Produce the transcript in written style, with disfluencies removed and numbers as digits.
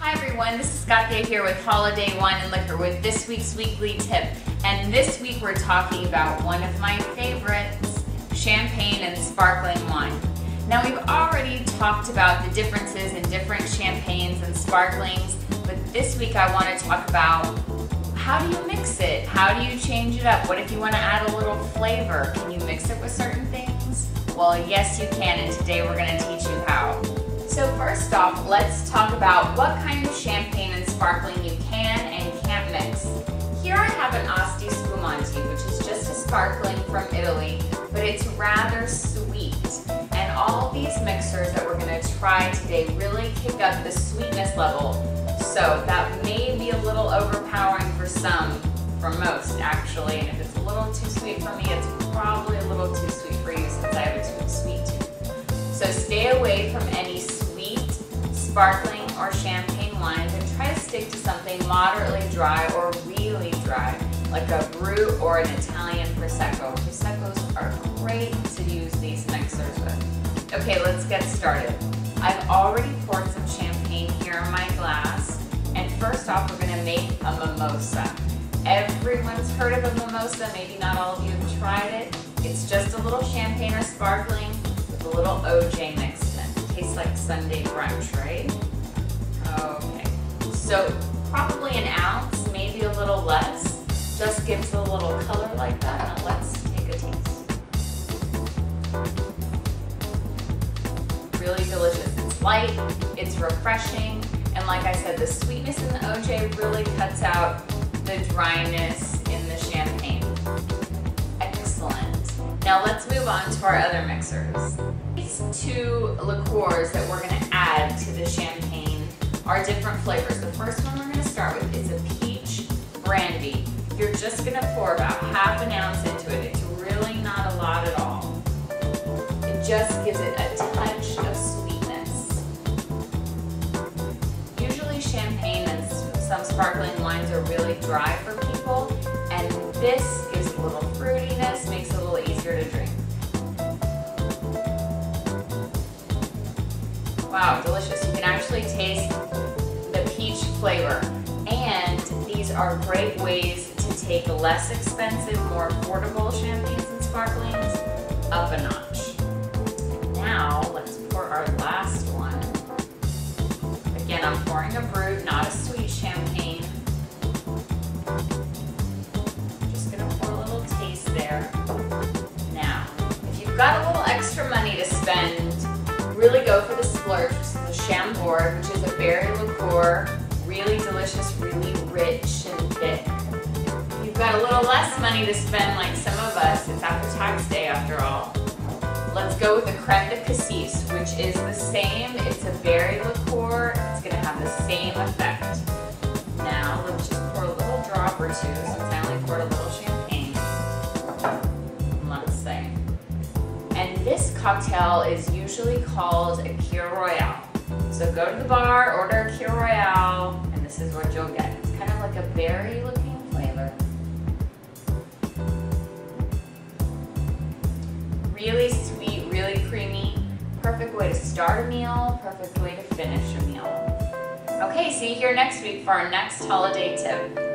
Hi everyone, this is Scott Day here with Holiday Wine and Liquor with this week's weekly tip. And this week we're talking about one of my favorites, champagne and sparkling wine. Now we've already talked about the differences in different champagnes and sparklings, but this week I want to talk about how do you mix it? How do you change it up? What if you want to add a little flavor? Can you mix it with certain things? Well, yes you can, and today we're going to teach you how. So first off, let's talk about what kind of champagne and sparkling you can and can't mix. Here I have an Asti Spumante, which is just a sparkling from Italy, but it's rather sweet. And all these mixers that we're going to try today really kick up the sweetness level. So that may be a little overpowering for some, for most actually, and if it's a little too sweet for me, it's probably a little too sweet for you since I have a sweet tooth. So stay away from any sweet, sparkling, or champagne wines and try to stick to something moderately dry or really dry, like a Brut or an Italian Prosecco. Proseccos are great to use these mixers with. Okay, let's get started. I've already poured some champagne here in my glass, and first off we're going to make a mimosa. Everyone's heard of a mimosa, maybe not all of you have tried it. It's just a little champagne or sparkling with a little OJ mixed in. It tastes like Sunday brunch, right? Okay, so probably an ounce, maybe a little less. Just gives a little color like that. Now let's take a taste. Really delicious. It's light, it's refreshing, and like I said, the sweetness in the OJ really cuts out the dryness in the champagne. Excellent. Now let's move on to our other mixers. These two liqueurs that we're going to add to the champagne are different flavors. The first one we're going to start with is a peach brandy. You're just going to pour about half an ounce into it. It's really not a lot at all. It just gives it a touch of sweetness. Usually champagne and some sparkling wines are really dry for people, and this gives a little fruitiness, makes it a little easier to drink. Wow, delicious. You can actually taste the peach flavor. And these are great ways to take less expensive, more affordable champagnes and sparklings up a notch. Now, let's pour our last one. Again, I'm pouring a Brut, not a sweet champagne. Just gonna pour a little taste there. Now, if you've got a little extra money to spend, really go for the splurge. This is a Chambord, which is a berry liqueur, really delicious, really rich and thick. If you've got a little less money to spend like some of us, it's after tax day after all. Let's go with the Crème de Cassis, which is the same. It's a berry liqueur. It's going to have the same effect. Now, let's just pour a little drop or two, since I only poured a little champagne. Let's see. And this cocktail is usually called a Kir Royale. So go to the bar, order a Kir Royale, and this is what you'll get. It's kind of like a berry-looking flavor. Really sweet, really creamy. Perfect way to start a meal, perfect way to finish a meal. Okay, see you here next week for our next holiday tip.